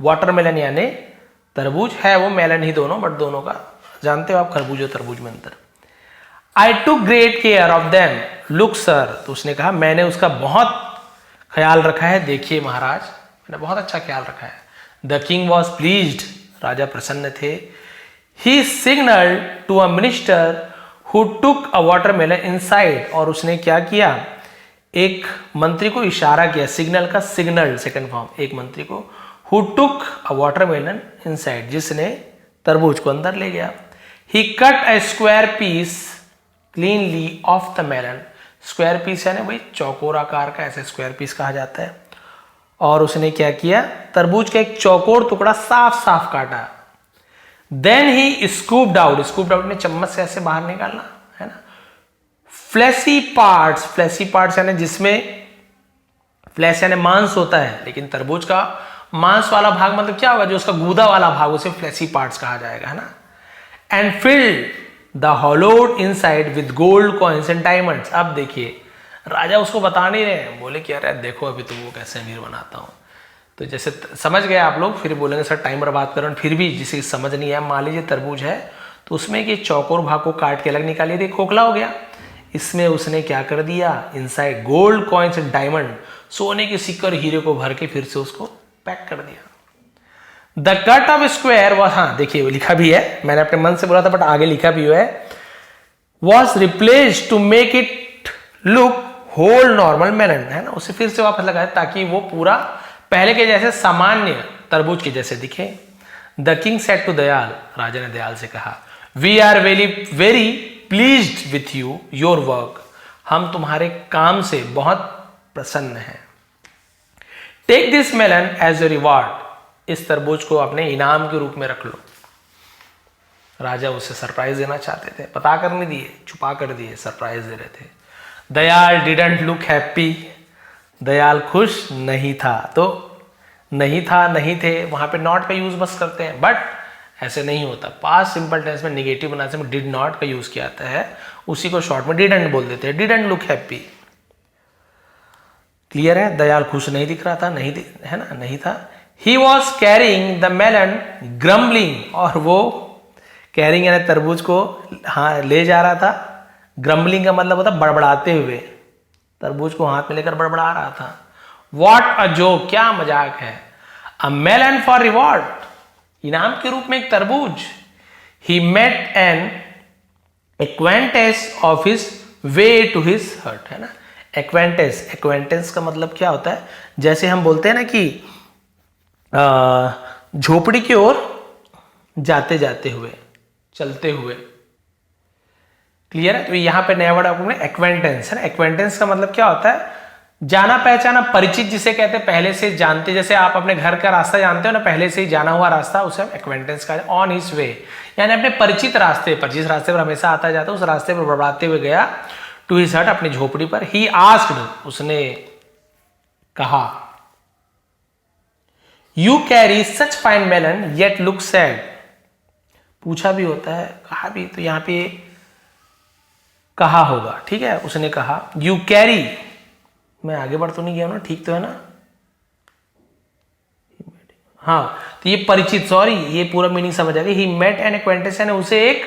Speaker 1: वाटरमेलन यानी तरबूज, है वो मेलन ही दोनों, बट दोनों का जानते हो आप खरबूज और तरबूज में अंतर. I took great care of them, look sir, तो उसने कहा मैंने उसका बहुत ख्याल रखा है, देखिए महाराज, मैंने बहुत अच्छा ख्याल रखा है. द किंग वॉज प्लीज्ड, राजा प्रसन्न थे. He signalled to a minister who took a watermelon inside, और उसने क्या किया, एक मंत्री को इशारा किया. सिग्नल का सिग्नल सेकंड फॉर्म, एक मंत्री को. Who took a watermelon inside, जिसने तरबूज को अंदर ले गया. He cut a square piece cleanly off the melon, square piece यानी भाई चौकोर आकार का, ऐसे स्क्वायर पीस कहा जाता है. और उसने क्या किया, तरबूज का एक चौकोर टुकड़ा साफ साफ काटा. Then he scooped out, scooped out ने चम्मच से ऐसे बाहर निकालना, है ना. फ्लैशी पार्ट्स, फ्लैशी पार्ट्स यानी जिसमें फ्लैश यानी मांस होता है, लेकिन तरबूज का मांस वाला भाग मतलब क्या होगा, जो उसका गूदा वाला भाग, उसे फ्लैशी पार्ट्स कहा जाएगा, है ना. And filled the hollowed inside with gold coins and diamonds. अब देखिए राजा उसको बता नहीं रहे, बोले कि अरे देखो अभी तो वो कैसे अमीर बनाता हूँ. तो जैसे समझ गए आप लोग, फिर बोलेंगे सर टाइम बर्बाद करो, फिर भी जिसे समझ नहीं है, मान लीजिए तरबूज है तो उसमें कि चौकोर भाग को काट के अलग निकालिए, देखिए खोखला हो गया. इसमें उसने क्या कर दिया, inside gold coins and diamond, सोने के सिक्के हीरे को भर के फिर से उसको पैक कर दिया. The cut off square was, हाँ देखिए लिखा भी है, मैंने अपने मन से बोला था बट आगे लिखा भी हुआ है. Was replace to make it look whole normal melon, है ना, उसे फिर से वापस लगाया ताकि वो पूरा पहले के जैसे सामान्य तरबूज के जैसे दिखे. The king said to Dayal, राजा ने दयाल से कहा, we are very very pleased with you your work, हम तुम्हारे काम से बहुत प्रसन्न हैं. Take this melon as a reward, इस तरबूज को अपने इनाम के रूप में रख लो. राजा उसे सरप्राइज देना चाहते थे, पता कर नहीं दिए, छुपा कर दिए, सरप्राइज दे रहे थे. Dayal didn't look happy, Dayal खुश नहीं था. तो नहीं था, नहीं थे, वहां पे नॉट का यूज बस करते हैं, बट ऐसे नहीं होता. पास्ट सिंपल टेंस में निगेटिव बनाने में डिड नॉट का यूज किया जाता है, उसी को शॉर्ट में डिडंट बोल देते हैं. Didn't look happy. क्लियर है? दयाल खुश नहीं दिख रहा था, है ना, नहीं था। He was carrying the melon grumbling, और वो कैरिंग यानी तरबूज को हाँ ले जा रहा था। ग्रम्बलिंग का मतलब होता बड़बड़ाते हुए, तरबूज को हाथ में लेकर बड़बड़ा रहा था। वॉट अ जोक, क्या मजाक है। अ मेलन फॉर रिवॉर्ड, इनाम के रूप में एक तरबूज। He met an acquaintance of his way to his hut, है ना। एक्वेंटेंस, एक्वेंटेंस का मतलब क्या होता है, जैसे हम बोलते हैं ना कि झोपड़ी की ओर जाते जाते हुए, चलते हुए। क्लियर है? तो यहां पे नया वर्ड आपको एक्वेंटेंस है ना। एक्वेंटेंस का मतलब क्या होता है, जाना पहचाना, परिचित जिसे कहते हैं, पहले से जानते। जैसे आप अपने घर का रास्ता जानते हो ना, पहले से ही जाना हुआ रास्ता, उसे हम एक्वेंटेंस का। ऑन हिज वे यानी अपने परिचित रास्ते पर, जिस रास्ते पर हमेशा आता जाता उस रास्ते पर बड़बड़ाते हुए गया। टू हिज हट, अपनी झोपड़ी पर। ही आस्क्ड, उसने कहा, you carry such fine melon yet look sad. पूछा भी होता है, कहा भी, तो यहां पे कहा होगा, ठीक है। उसने कहा यू कैरी, मैं आगे बढ़ तो नहीं गया हूं ना, ठीक तो है ना। हाँ, तो ये परिचित, सॉरी ये पूरा मीनिंग समझ आ गया। ही मेट एन एक्वेंटेंस, यानी उसे एक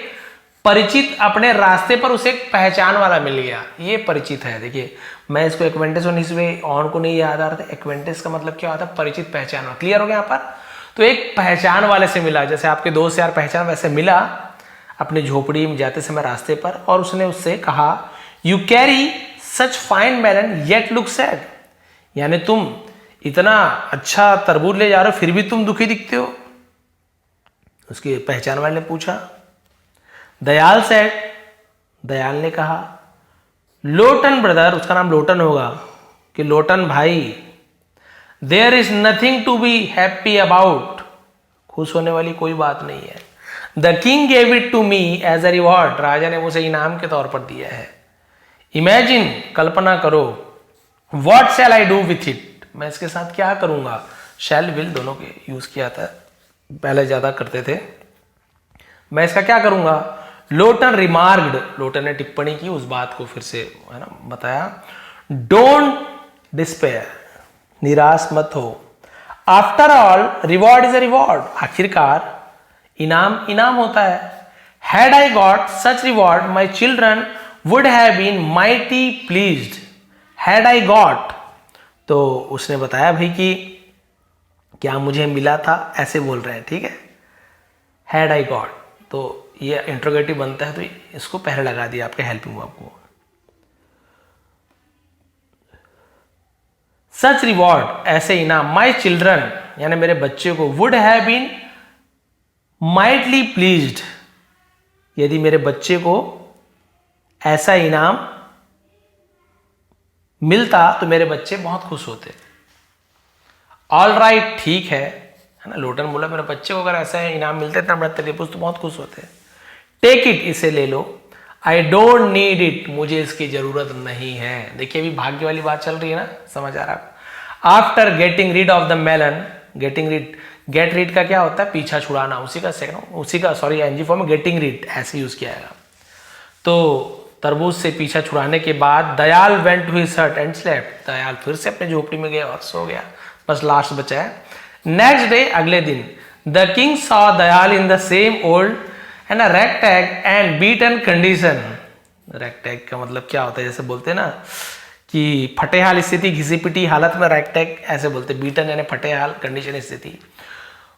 Speaker 1: परिचित, अपने रास्ते पर उसे एक पहचान वाला मिल गया, ये परिचित है। देखिए मैं इसको एक्वेंटेंस और इसमें ऑन को नहीं याद आ रहा था। एक्वेंटेंस का मतलब क्या होता है, परिचित, पहचान वाला। क्लियर हो गया यहाँ पर? तो एक पहचान वाले से मिला, जैसे आपके दोस्त यार पहचान, वैसे मिला अपनी झोपड़ी में जाते समय रास्ते पर, और उसने उससे कहा you carry such fine melon yet look sad, यानी तुम इतना अच्छा तरबूज ले जा रहे हो फिर भी तुम दुखी दिखते हो। उसके पहचान वाले ने पूछा। दयाल सेड, दयाल ने कहा, लोटन ब्रदर, उसका नाम लोटन होगा, कि लोटन भाई, there is nothing to be happy about, खुश होने वाली कोई बात नहीं है। The king gave it to me as a reward, राजा ने मुझे इनाम के तौर पर दिया है। इमेजिन, कल्पना करो, what shell I do with it, मैं इसके साथ क्या करूंगा। शैल विल दोनों के यूज किया था, पहले ज्यादा करते थे। मैं इसका क्या करूंगा। लोटन रिमार्क्ड, लोटन ने टिप्पणी की, उस बात को फिर से, है ना, बताया। डोंट डिस्पेयर, निराश मत हो। After all reward is a reward, आखिरकार इनाम इनाम होता है। Had I got such reward my children would have been mighty pleased. Had I got, तो उसने बताया भाई कि क्या मुझे मिला था, ऐसे बोल रहे हैं, ठीक है। हैड आई गॉट, तो ये इंट्रोगेटिव बनता है, तो इसको पहले लगा दिया आपके हेल्पिंग वर्ब को। सच रिवॉर्ड, ऐसे इनाम, माई चिल्ड्रन यानी मेरे बच्चे को, would have been mightily pleased, यदि मेरे बच्चे को ऐसा इनाम मिलता तो मेरे बच्चे बहुत खुश होते। ऑल राइट, ठीक है ना। लोटन बोला मेरे बच्चे को अगर ऐसा इनाम मिलता इतना बड़ा तरबूज तो बहुत खुश होते। टेक इट, इसे ले लो। आई डोंट नीड इट, मुझे इसकी जरूरत नहीं है। देखिए अभी भाग्य वाली बात चल रही है ना, समझ आ रहा है। After getting rid of the melon, getting rid, get rid का क्या होता है, पीछा छुड़ाना, उसी का सॉरी एनजी फॉर्म में गेटिंग रीड ऐसे यूज किया जाएगा। तो तरबूज से पीछा छुड़ाने के बाद Dayal went to his hut and slept, Dayal फिर से अपने झोपड़ी में गया और सो गया, बस लास्ट बचा है। नेक्स्ट डे, अगले दिन, the king saw Dayal in the same old and a ragtag and beaten condition. Ragtag का मतलब क्या होता है, जैसे बोलते हैं ना कि फटेहाल स्थिति, घिसी पिटी हालत में रैगटैग ऐसे बोलते। बीटन यानी फटेहाल, कंडीशन स्थिति।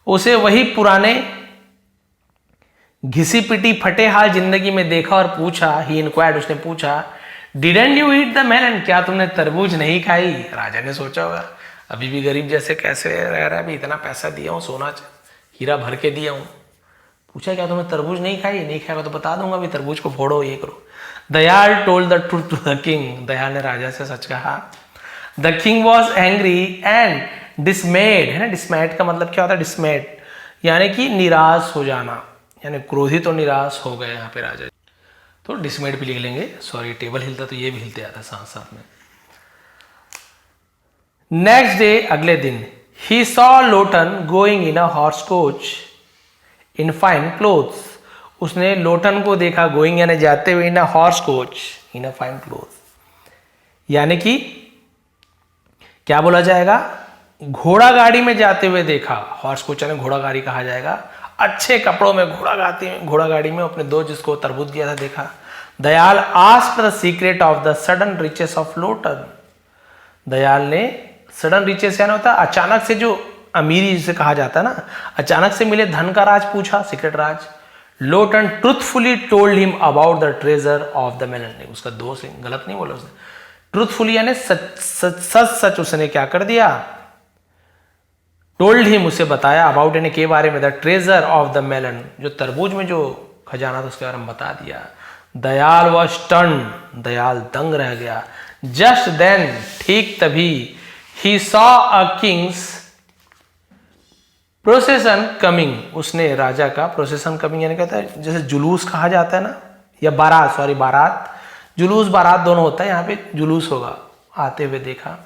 Speaker 1: उसे वही पुराने घिसी पिटी फटेहाल जिंदगी में देखा और पूछा, ही इंक्वायर्ड, उसने पूछा, didn't you eat the melon, क्या तुमने तरबूज नहीं खाई। राजा ने सोचा होगा अभी भी गरीब जैसे कैसे रह रहा है, अभी इतना पैसा दिया हूँ, सोना हीरा भर के दिया हूँ। पूछा क्या तुमने तरबूज नहीं खाई, नहीं खाएगा तो बता दूंगा, अभी तरबूज को फोड़ो, ये करो। Dayal told the truth to the king, Dayal ने राजा से सच कहा। The king was angry and dismayed, है ना, डिसमेड का मतलब क्या होता है, डिसमेड यानी कि निराश हो जाना, यानी क्रोधित और निराश हो गए यहाँ पे राजा। तो डिसमेड भी लिख लेंगे, सॉरी टेबल हिलता तो ये भी हिलते आता साथ साथ में। नेक्स्ट डे, अगले दिन, he saw Lotan going in a horse coach in fine clothes, उसने लोटन को देखा गोइंग यानी जाते हुए, in a horse coach in a fine cloth, यानी कि क्या बोला जाएगा? घोड़ा गाड़ी में जाते हुए देखा, हॉर्स कोचर में घोड़ा गाड़ी कहा जाएगा। अच्छे कपड़ों में घोड़ा गाड़ी में अपने दोस्त जिसको तरबूज दिया था देखा। Dayal asked the secret of the sudden riches of Lotan. Dayal ने सडन रिचेस यानी होता है अचानक से जो अमीरी जिसे कहा जाता है ना, अचानक से मिले धन का राज पूछा, सीक्रेट राज। Lotan truthfully told him about the treasure of the melon. उसका दोस्त गलत नहीं बोला उसने, ट्रूथफुली यानी सच उसने क्या कर दिया? टोल्ड हिम, उसे बताया, अबाउट यानी के बारे में, the treasure of the melon, जो तरबूज में जो खजाना था उसके बारे में बता दिया। दयाल वॉज स्टन्ड, दयाल दंग रह गया। जस्ट देन, ठीक तभी, he saw a Kings प्रोसेसन coming, उसने राजा का प्रोसेसन कमिंग यानी कहता है जैसे जुलूस कहा जाता है ना, या बारात, सॉरी बारात, जुलूस बारात दोनों होता है, यहाँ पे जुलूस होगा, आते हुए देखा।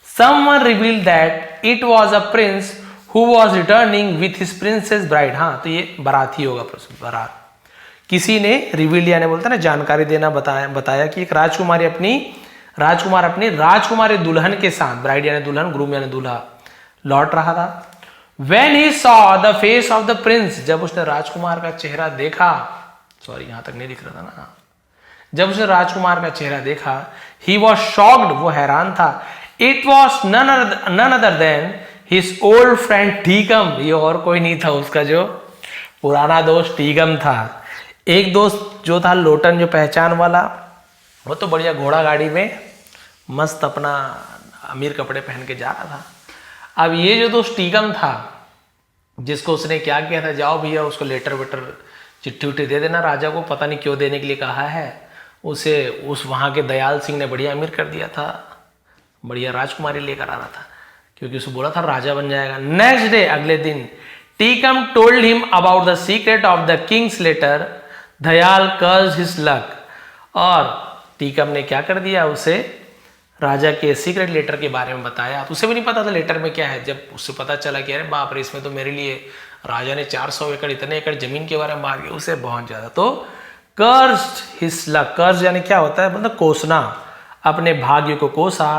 Speaker 1: Someone revealed that it was a prince who was returning with his princess bride। हाँ, तो ये बारात ही होगा, बारात। किसी ने रिवील यानी बोलते हैं ना जानकारी देना, बताया कि एक राजकुमार अपनी राजकुमारी दुल्हन के साथ, ब्राइड यानी दुल्हन, ग्रूम यानी दूल्हा, लौट रहा था। When he saw the face of the prince, जब उसने राजकुमार का चेहरा देखा, सॉरी यहां तक नहीं दिख रहा था ना, जब उसने राजकुमार का चेहरा देखा, he was shocked, वो हैरान था। It was none other than his old friend Tikam, ये और कोई नहीं था, उसका जो पुराना दोस्त टीकम था। एक दोस्त जो था लोटन, जो पहचान वाला, वो तो बढ़िया घोड़ा गाड़ी में मस्त अपना अमीर कपड़े पहन के जा रहा था। अब ये जो दोस्त टीकम था, जिसको उसने क्या किया था, जाओ भैया उसको लेटर वेटर चिट्ठी उट्ठी दे देना, राजा को पता नहीं क्यों देने के लिए कहा है, उसे उस वहाँ के दयाल सिंह ने बढ़िया अमीर कर दिया था, बढ़िया राजकुमारी लेकर आ रहा था, क्योंकि उसे बोला था राजा बन जाएगा। नेक्स्ट डे, अगले दिन, Tikam told him about the secret of the king's letter. Dayal cursed his luck, और टीकम ने क्या कर दिया, उसे राजा के सीक्रेट लेटर के बारे में बताया। तो उसे भी नहीं पता था लेटर में क्या है। जब उससे पता चला कि अरे बाप रे, इसमें तो मेरे लिए राजा ने 400 एकड़, इतने एकड़ जमीन के बारे में मांगे, उसे बहुत ज्यादा। तो कर्स्ड हिज लक, कर्ज यानी क्या होता है, मतलब कोसना, अपने भाग्य को कोसा।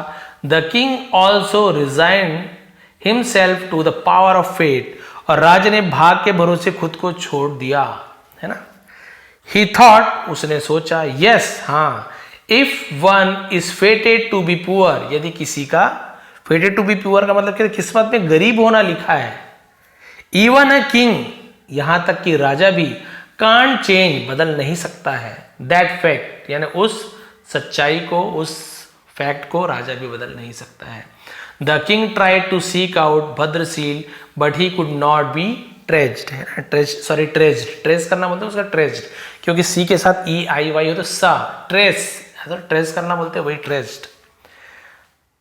Speaker 1: The king also resign himself to the power of fate, और राजा ने भाग के भरोसे खुद को छोड़ दिया, है ना। ही थॉट, उसने सोचा, यस, हाँ, if one is fated to be poor, यदि किसी का, फेटेड टू बी पुअर का मतलब क्या, किस्मत में गरीब होना लिखा है। इवन अ किंग, यहां तक कि राजा भी, कांट चेंज, बदल नहीं सकता है, दैट फैक्ट, यानी उस सच्चाई को, उस फैक्ट को राजा भी बदल नहीं सकता है। The king tried to seek out Bhadrashil, but he could not be traced, है ना, ट्रेस करना बोलते हैं उसका, ट्रेज्ड, क्योंकि सी के साथ ई आई वाई हो तो सा, ट्रेस, तो ट्रेस करना बोलते हैं, वही ट्रेस्ड।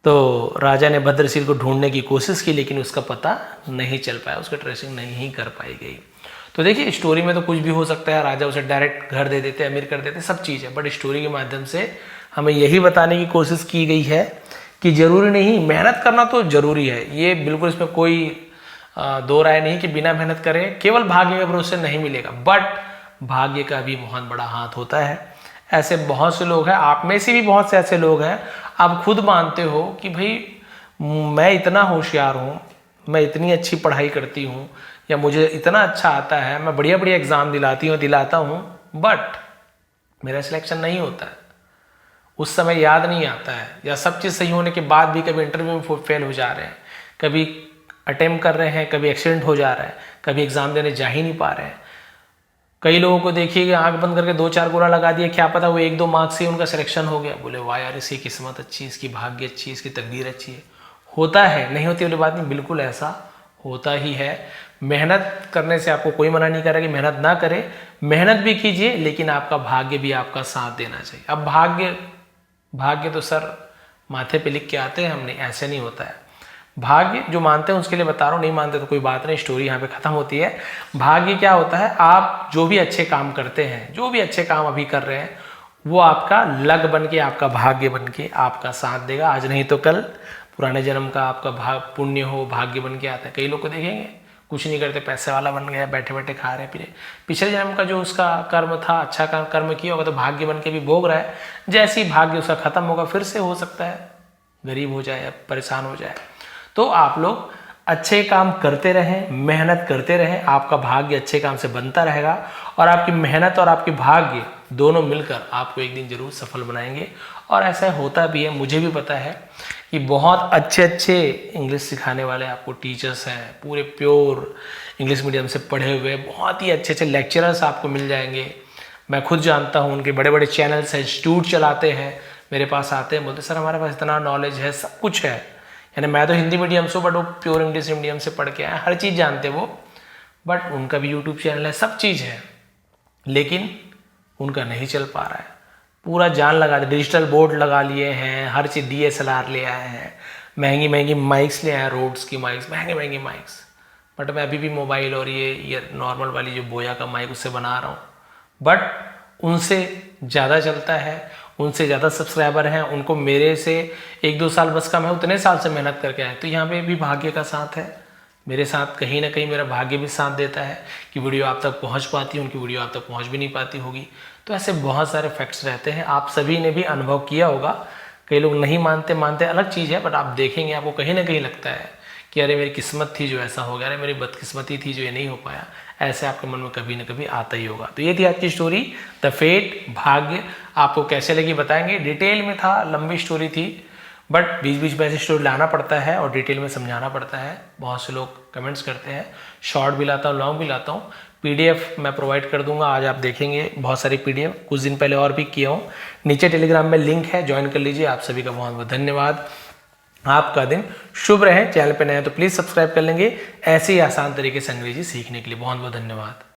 Speaker 1: तो राजा ने भद्रशील को ढूंढने की कोशिश की, लेकिन उसका पता नहीं चल पाया, उसका ट्रेसिंग नहीं कर पाई गई। तो देखिए, स्टोरी में तो कुछ भी हो सकता है, राजा उसे डायरेक्ट घर दे देते, अमीर कर देते, सब चीज़ है, बट स्टोरी के माध्यम से हमें यही बताने की कोशिश की गई है कि जरूरी नहीं, मेहनत करना तो जरूरी है, ये बिल्कुल इसमें कोई दो राय नहीं कि बिना मेहनत करें केवल भाग्य के भरोसे नहीं मिलेगा, बट भाग्य का भी बहुत बड़ा हाथ होता है। ऐसे बहुत से लोग हैं, आप में से भी बहुत से ऐसे लोग हैं, आप खुद मानते हो कि भाई मैं इतना होशियार हूँ, मैं इतनी अच्छी पढ़ाई करती हूँ, या मुझे इतना अच्छा आता है, मैं बढ़िया बढ़िया एग्जाम दिलाता हूँ, बट मेरा सिलेक्शन नहीं होता है, उस समय याद नहीं आता है, या सब चीज़ सही होने के बाद भी कभी इंटरव्यू में फेल हो जा रहे हैं, कभी अटेम्प्ट कर रहे हैं, कभी एक्सीडेंट हो जा रहा है, कभी एग्जाम देने जा ही नहीं पा रहे हैं। कई लोगों को देखिए कि आंख बंद करके 2-4 गोला लगा दिया, क्या पता वो 1-2 मार्क्स से उनका सिलेक्शन हो गया, बोले वाह यार, इसकी किस्मत अच्छी, इसकी भाग्य अच्छी, इसकी तकदीर अच्छी है। होता है, नहीं होती वाली बात नहीं, बिल्कुल ऐसा होता ही है। मेहनत करने से आपको कोई मना नहीं कर रहा कि मेहनत ना करें, मेहनत भी कीजिए, लेकिन आपका भाग्य भी आपका साथ देना चाहिए। अब भाग्य तो सर माथे पे लिख के आते हैं हमने, ऐसे नहीं होता है। भाग्य जो मानते हैं उसके लिए बता रहा हूँ, नहीं मानते तो कोई बात नहीं, स्टोरी यहाँ पे खत्म होती है। भाग्य क्या होता है, आप जो भी अच्छे काम करते हैं, जो भी अच्छे काम अभी कर रहे हैं, वो आपका लक बन के, आपका भाग्य बन के आपका साथ देगा, आज नहीं तो कल। पुराने जन्म का आपका पुण्य हो, भाग्य बन के आता है। कई लोग को देखेंगे कुछ नहीं करते, पैसे वाला बन गया, बैठे बैठे खा रहे पी रहे, पिछले जन्म का जो उसका कर्म था, अच्छा कर्म किया होगा तो भाग्य बन के भी भोग रहा है। जैसे ही भाग्य उसका खत्म होगा, फिर से हो सकता है गरीब हो जाए या परेशान हो जाए। तो आप लोग अच्छे काम करते रहें, मेहनत करते रहें, आपका भाग्य अच्छे काम से बनता रहेगा और आपकी मेहनत और आपकी भाग्य दोनों मिलकर आपको एक दिन जरूर सफल बनाएंगे। और ऐसा होता भी है, मुझे भी पता है कि बहुत अच्छे अच्छे इंग्लिश सिखाने वाले आपको टीचर्स हैं, पूरे प्योर इंग्लिश मीडियम से पढ़े हुए बहुत ही अच्छे अच्छे लेक्चरर्स आपको मिल जाएंगे। मैं खुद जानता हूँ, उनके बड़े बड़े चैनल्स हैं, इंस्टीट्यूट चलाते हैं, मेरे पास आते हैं, बोलते सर हमारे पास इतना नॉलेज है, सब कुछ है। यानी मैं तो हिंदी मीडियम से, बट वो प्योर इंग्लिश मीडियम से पढ़ के आए, हर चीज़ जानते वो, बट उनका भी यूट्यूब चैनल है, सब चीज़ है, लेकिन उनका नहीं चल पा रहा है। पूरा जान लगा दिया, डिजिटल बोर्ड लगा लिए हैं, हर चीज़ DSLR ले आए हैं, महंगी महंगी माइक्स ले आए हैं, रोड्स की माइक्स, महंगे महंगी माइक्स, बट मैं अभी भी मोबाइल और ये नॉर्मल वाली जो बोया का माइक उससे बना रहा हूँ। बट उनसे ज़्यादा चलता है, उनसे ज़्यादा सब्सक्राइबर हैं, उनको मेरे से 1-2 साल बस कम है, उतने साल से मेहनत करके आए। तो यहाँ पे भी भाग्य का साथ है, मेरे साथ कहीं ना कहीं मेरा भाग्य भी साथ देता है कि वीडियो आप तक पहुँच पाती है, उनकी वीडियो आप तक पहुँच भी नहीं पाती होगी। तो ऐसे बहुत सारे फैक्ट्स रहते हैं, आप सभी ने भी अनुभव किया होगा। कई लोग नहीं मानते अलग चीज़ है, बट आप देखेंगे आपको कहीं ना कहीं लगता है कि अरे मेरी किस्मत थी जो ऐसा हो गया, अरे मेरी बदकिस्मती थी जो ये नहीं हो पाया। ऐसे आपके मन में कभी ना कभी आता ही होगा। तो ये थी आज की स्टोरी, द फेट, भाग्य। आपको कैसे लगी बताएंगे, डिटेल में था, लंबी स्टोरी थी, बट बीच बीच में ऐसी स्टोरी लाना पड़ता है और डिटेल में समझाना पड़ता है। बहुत से लोग कमेंट्स करते हैं, शॉर्ट भी लाता हूँ, लॉन्ग भी लाता हूँ। PDF मैं प्रोवाइड कर दूंगा, आज आप देखेंगे बहुत सारी PDF, कुछ दिन पहले और भी किया हूँ। नीचे टेलीग्राम में लिंक है, ज्वाइन कर लीजिए। आप सभी का बहुत बहुत धन्यवाद। आपका दिन शुभ रहे। चैनल पे नए हैं तो प्लीज़ सब्सक्राइब कर लेंगे ऐसे ही आसान तरीके से अंग्रेजी सीखने के लिए। बहुत बहुत धन्यवाद।